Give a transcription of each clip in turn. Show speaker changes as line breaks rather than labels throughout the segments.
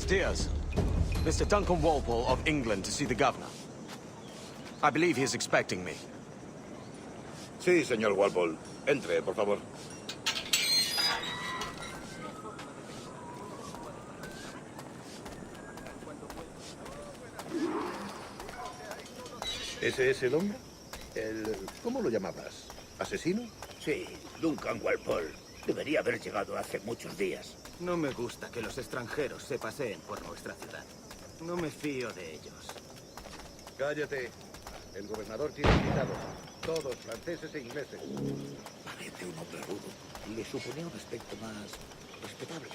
Musketeers. Mr. Duncan Walpole of England to see the governor. I believe he is expecting me.
Sí, señor Walpole. Entre, por favor. ¿Ese es el hombre? ¿Cómo lo llamabas? ¿Asesino?
Sí, Duncan Walpole. Debería haber llegado hace muchos días.
No me gusta que los extranjeros se paseen por nuestra ciudad. No me fío de ellos.
Cállate. El gobernador tiene invitados. Todos franceses e ingleses.
Parece un hombre rudo. Le suponía un aspecto más respetable.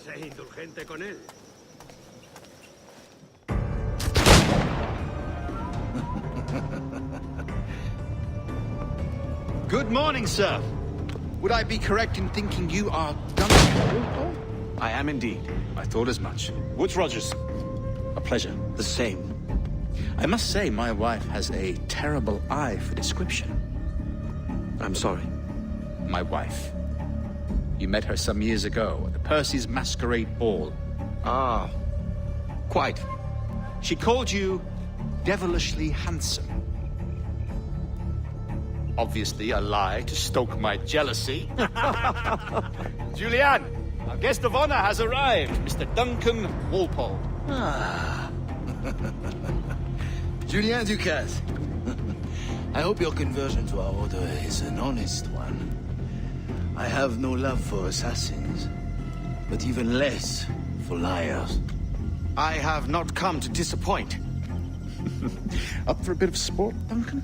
Sé indulgente con él.
Good morning, sir. Would I be correct in thinking you are Duncan?
I am indeed.
I thought as much. Woods Rogers. A pleasure. The same. I must say, my wife has a terrible eye for description.
I'm sorry.
My wife. You met her some years ago at the Percy's Masquerade Ball.
Ah, quite.
She called you devilishly handsome. Obviously a lie to stoke my jealousy. Julianne, our guest of honor has arrived, Mr. Duncan Walpole.
Ah. Julien Ducasse. I hope your conversion to our order is an honest one. I have no love for assassins, but even less for liars.
I have not come to disappoint.
Up for a bit of sport, Duncan?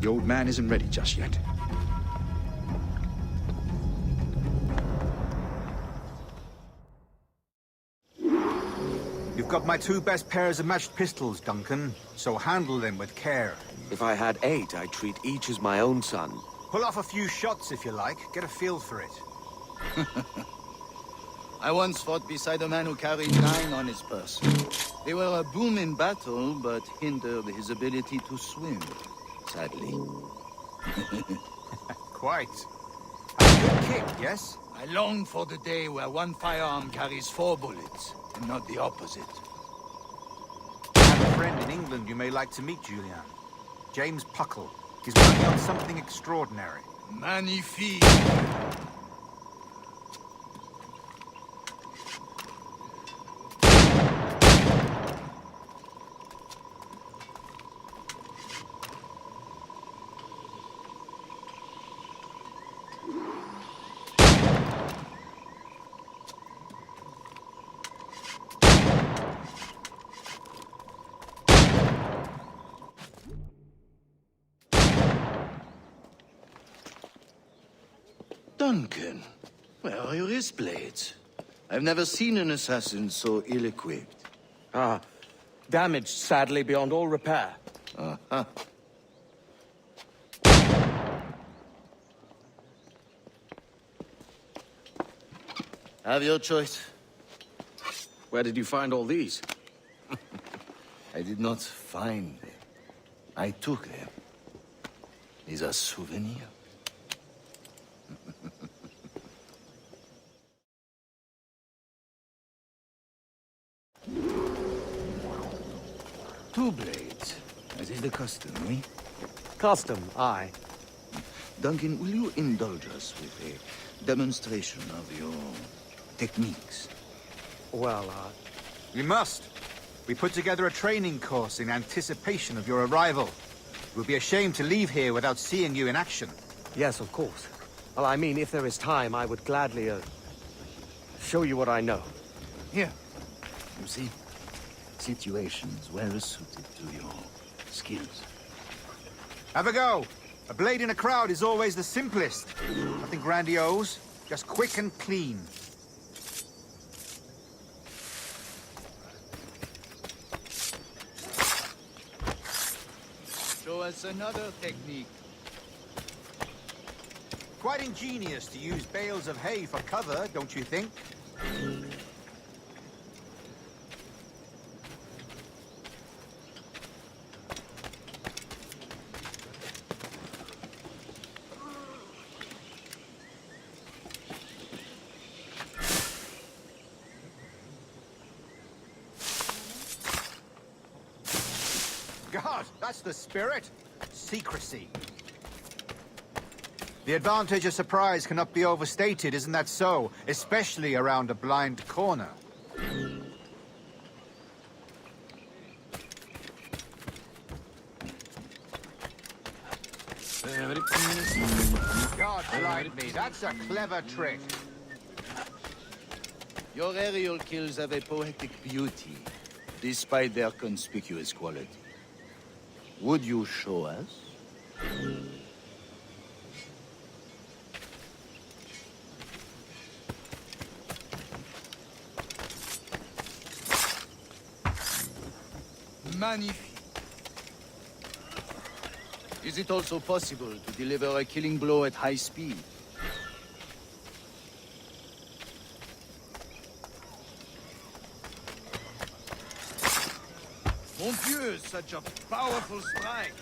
The old man isn't ready just yet.
You've got my two best pairs of matched pistols, Duncan, so handle them with care.
If I had 8, I'd treat each as my own son.
Pull off a few shots if you like, get a feel for it.
I once fought beside a man who carried 9 on his person. They were a boon in battle, but hindered his ability to swim, sadly.
Quite. A good kick, yes?
I long for the day where one firearm carries 4 bullets, and not the opposite.
I have a friend in England you may like to meet, Julian. James Puckle. He's working on something extraordinary.
Magnifique! Duncan, where are your wrist blades? I've never seen an assassin so ill-equipped.
Ah, damaged sadly beyond all repair.
Uh-huh. Have your choice.
Where did you find all these?
I did not find them. I took them. These are souvenirs. Two blades. As is the custom, oui?
Custom, aye.
Duncan, will you indulge us with a demonstration of your techniques?
Well,
You must. We put together a training course in anticipation of your arrival. It would be a shame to leave here without seeing you in action.
yes, of course. Well, I mean, if there is time, I would gladly, show you what I know.
Here. You see? Situations well suited to your skills.
Have a go. A blade in a crowd is always the simplest. Nothing grandiose, just quick and clean.
Show us another technique.
Quite ingenious to use bales of hay for cover, don't you think? God, that's the spirit. Secrecy. The advantage of surprise cannot be overstated, isn't that so? Especially around a blind corner. God blind me, that's a clever trick.
Your aerial kills have a poetic beauty, despite their conspicuous quality. Would you show us? Magnifique. Is it also possible to deliver a killing blow at high speed? Mon Dieu, such a powerful strike!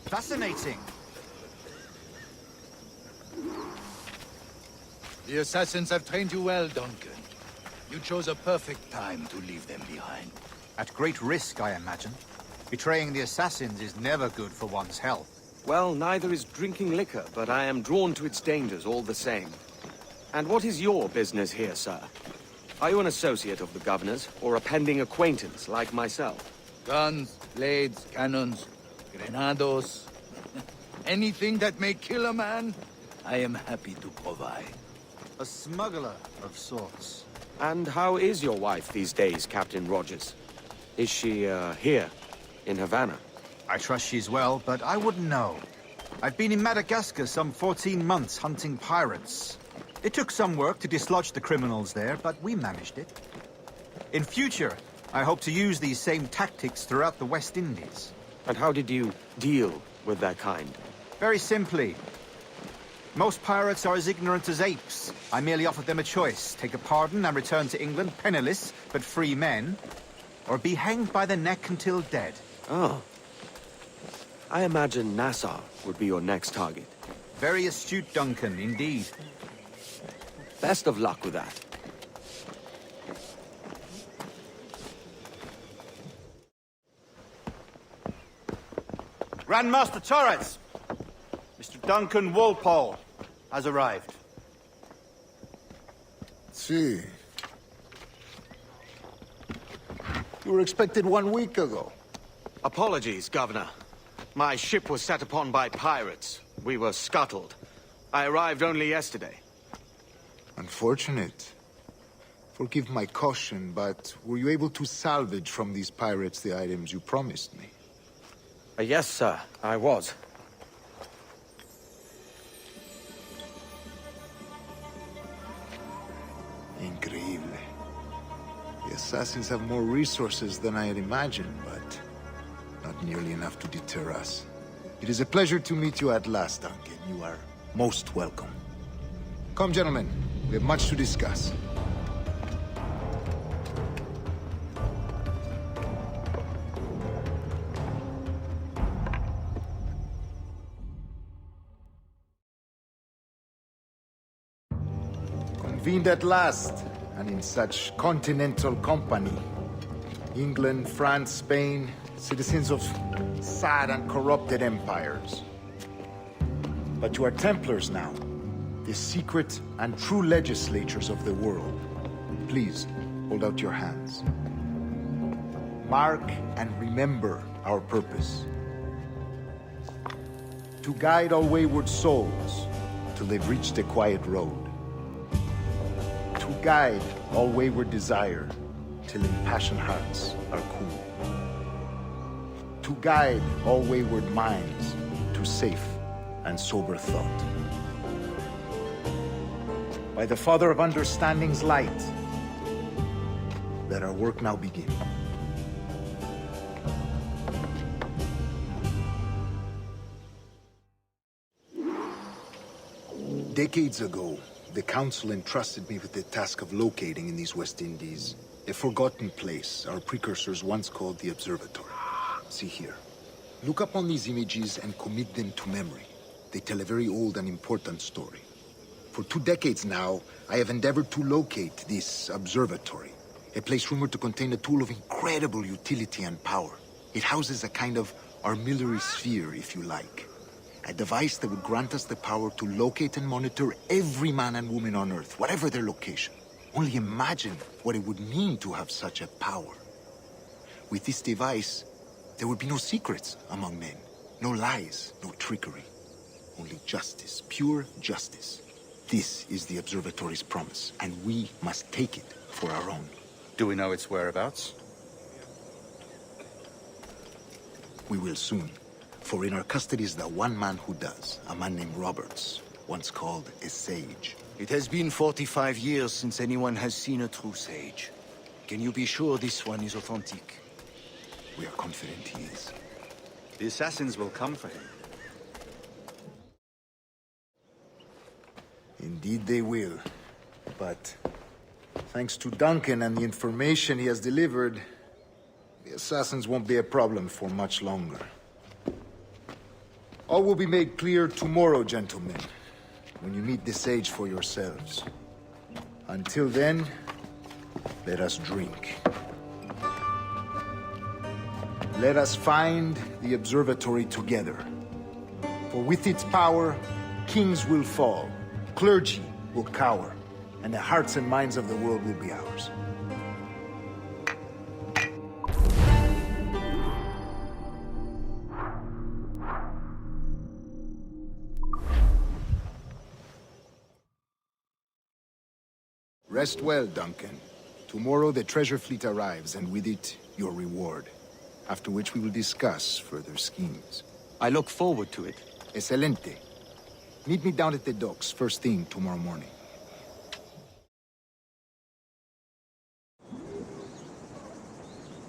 Fascinating.
The assassins have trained you well, Duncan. You chose a perfect time to leave them behind.
At great risk, I imagine. Betraying the assassins is never good for one's health.
Well, neither is drinking liquor, but I am drawn to its dangers all the same. And what is your business here, sir? Are you an associate of the governor's, or a pending acquaintance like myself?
Guns, blades, cannons, grenados. Anything that may kill a man, I am happy to provide.
A smuggler of sorts.
And how is your wife these days, Captain Rogers? Is she, here, in Havana?
I trust she's well, but I wouldn't know. I've been in Madagascar some 14 months hunting pirates. It took some work to dislodge the criminals there, but we managed it. In future, I hope to use these same tactics throughout the West Indies.
And how did you deal with that kind?
Very simply. Most pirates are as ignorant as apes. I merely offered them a choice. Take a pardon and return to England penniless, but free men. Or be hanged by the neck until dead.
Oh. I imagine Nassau would be your next target.
Very astute, Duncan, indeed.
Best of luck with that.
Grandmaster Torres! Mr. Duncan Walpole has arrived.
See. You were expected 1 week ago.
Apologies, Governor. My ship was set upon by pirates. We were scuttled. I arrived only yesterday.
Unfortunate. Forgive my caution, but were you able to salvage from these pirates the items you promised me?
Yes, sir, I was.
Increíble. The assassins have more resources than I had imagined, but not nearly enough to deter us. It is a pleasure to meet you at last, Duncan. You are most welcome. Come, gentlemen. We have much to discuss. Convened at last, and in such continental company. England, France, Spain, citizens of sad and corrupted empires. But you are Templars now, the secret and true legislators of the world. Please, hold out your hands. Mark and remember our purpose. To guide all wayward souls till they've reached the quiet road. To guide all wayward desire till impassioned hearts are cool. To guide all wayward minds to safe and sober thought. By the Father of Understanding's light, let our work now begin. Decades ago, the Council entrusted me with the task of locating in these West Indies a forgotten place our precursors once called the Observatory. See here. Look upon these images and commit them to memory. They tell a very old and important story. For 2 decades now, I have endeavored to locate this observatory, A place rumored to contain a tool of incredible utility and power. It houses a kind of armillary sphere, if you like. A device that would grant us the power to locate and monitor every man and woman on Earth, whatever their location. Only imagine what it would mean to have such a power. With this device, there would be no secrets among men. No lies, no trickery. Only justice, pure justice. This is the Observatory's promise, and we must take it for our own.
Do we know its whereabouts?
We will soon. For in our custody is the one man who does, a man named Roberts, once called a sage.
It has been 45 years since anyone has seen a true sage. Can you be sure this one is authentic?
We are confident he is.
The assassins will come for him.
Indeed they will. But thanks to Duncan and the information he has delivered, the assassins won't be a problem for much longer. All will be made clear tomorrow, gentlemen, when you meet the sage for yourselves. Until then, let us drink. Let us find the observatory together. For with its power, kings will fall, clergy will cower, and the hearts and minds of the world will be ours. Rest well, Duncan. Tomorrow the treasure fleet arrives, and with it, your reward. After which we will discuss further schemes.
I look forward to it.
Excelente. Meet me down at the docks first thing tomorrow morning.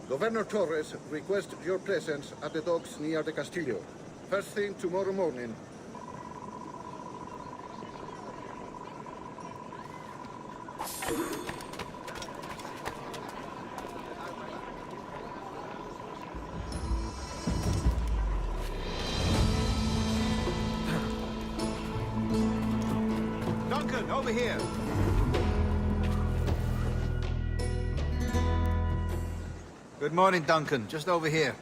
Governor Torres requests your presence at the docks near the Castillo. First thing tomorrow morning.
Duncan, over here! Good morning, Duncan. Just over here.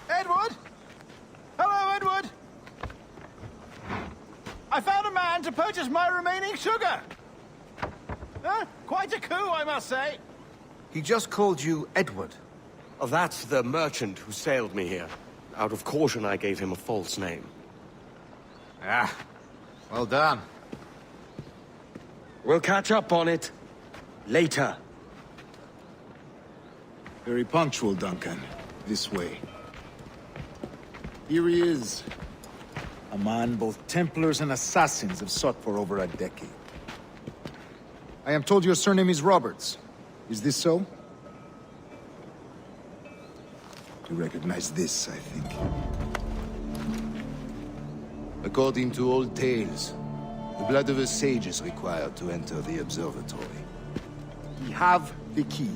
Edward? Hello, Edward! I found a man to purchase my remaining sugar! Huh? Quite a coup, I must say. He just called you Edward.
Oh, that's the merchant who sailed me here. Out of caution, I gave him a false name.
Ah, well done.
We'll catch up on it later.
Very punctual, Duncan. This way. Here he is. A man both Templars and assassins have sought for over a decade. I am told your surname is Roberts. Is this so? You recognize this, I think.
According to old tales, the blood of a sage is required to enter the observatory.
We have the key.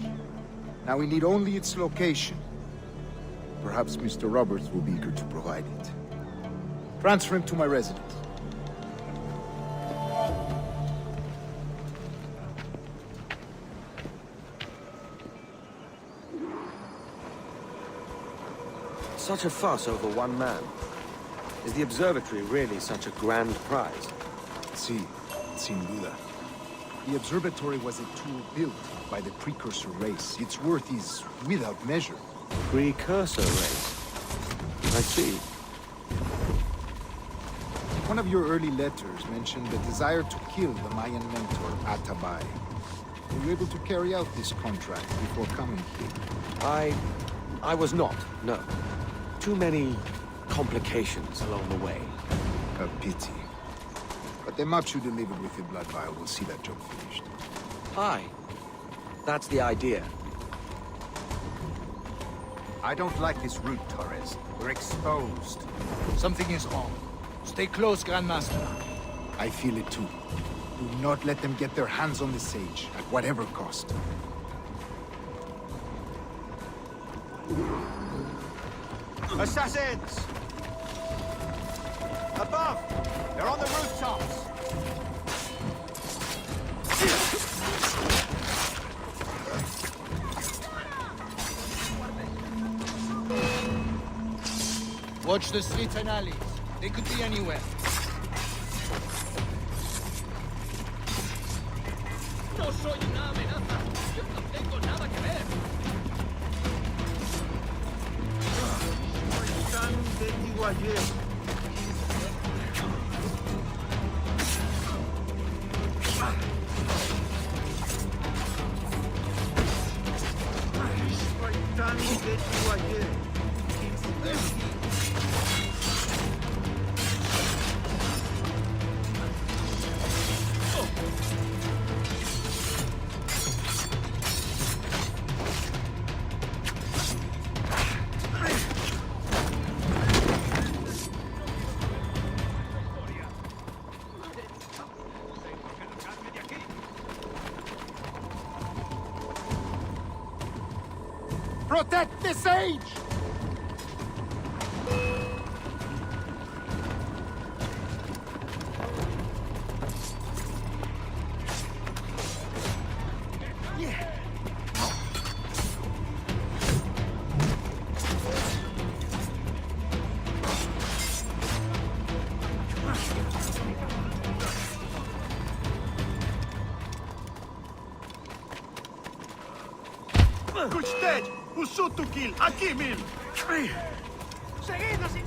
Now we need only its location. Perhaps Mr. Roberts will be eager to provide it. Transfer him to my residence.
Such a fuss over one man. Is the observatory really such a grand prize?
Sí, sin duda. The observatory was a tool built by the precursor race. Its worth is without measure.
Precursor race. I see.
One of your early letters mentioned the desire to kill the Mayan mentor, Atabay. Were you able to carry out this contract before coming here?
I was not, no. Too many complications along the way.
A pity. But the maps you delivered with the blood vial will see that job finished.
Aye. That's the idea.
I don't like this route, Torres. We're exposed.
Something is wrong. Stay close, Grandmaster.
I feel it too. Do not let them get their hands on the sage, at whatever cost.
Assassins! Above! They're on the rooftops!
Watch the streets and alleys. They could be anywhere.
No soy una amenaza. Yo no tengo nada que ver.
Tan de Iguayé. Tan de Iguayé.
Protect the sage!
Gustave! Usutu kill! Aquí, mil!
¡Seguid así!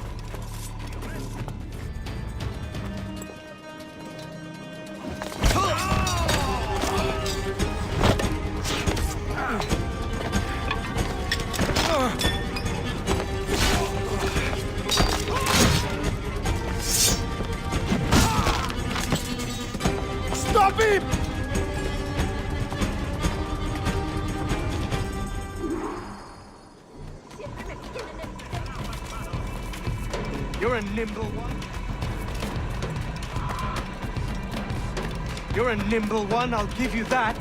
Stop him!
You're a nimble one. You're a nimble one, I'll give you that.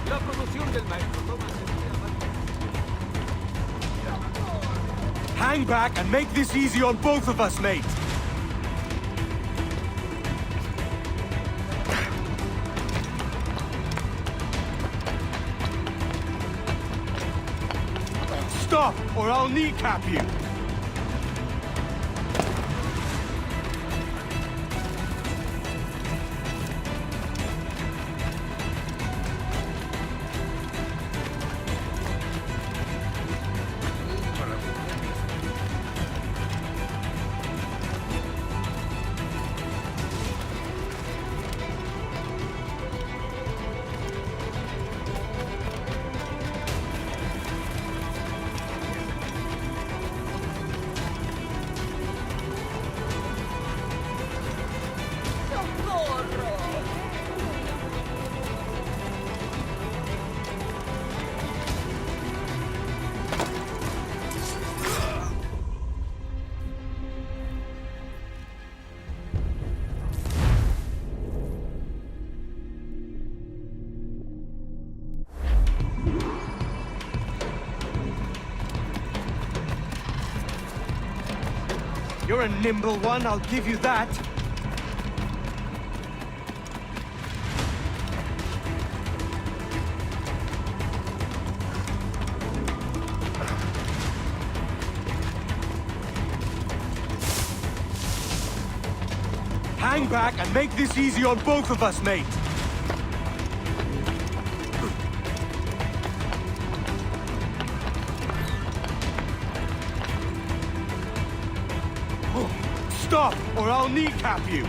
La promoción del maestro Thomas.
Hang back and make this easy on both of us, mate. Stop, or I'll kneecap you. You're a nimble one, I'll give you that. Hang back and make this easy on both of us, mate. Stop, or I'll kneecap you.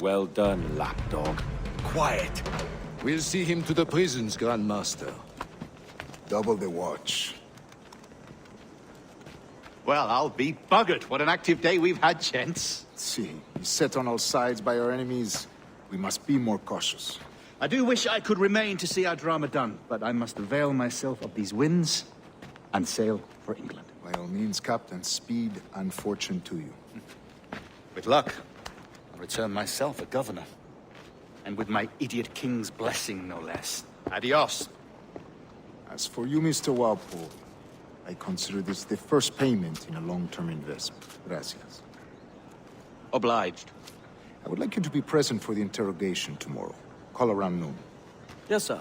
Well done, lapdog.
Quiet. We'll see him to the prisons, Grand Master.
Double the watch.
Well, I'll be buggered. What an active day we've had, gents.
See, beset on all sides by our enemies, we must be more cautious.
I do wish I could remain to see our drama done, but I must avail myself of these winds and sail for England.
By all means, Captain, speed and fortune to you.
With luck, I'll return myself a governor. And with my idiot king's blessing, no less. Adios.
As for you, Mr. Walpole, I consider this the first payment in a long-term investment. Gracias.
Obliged.
I would like you to be present for the interrogation tomorrow. Call around noon.
Yes, sir.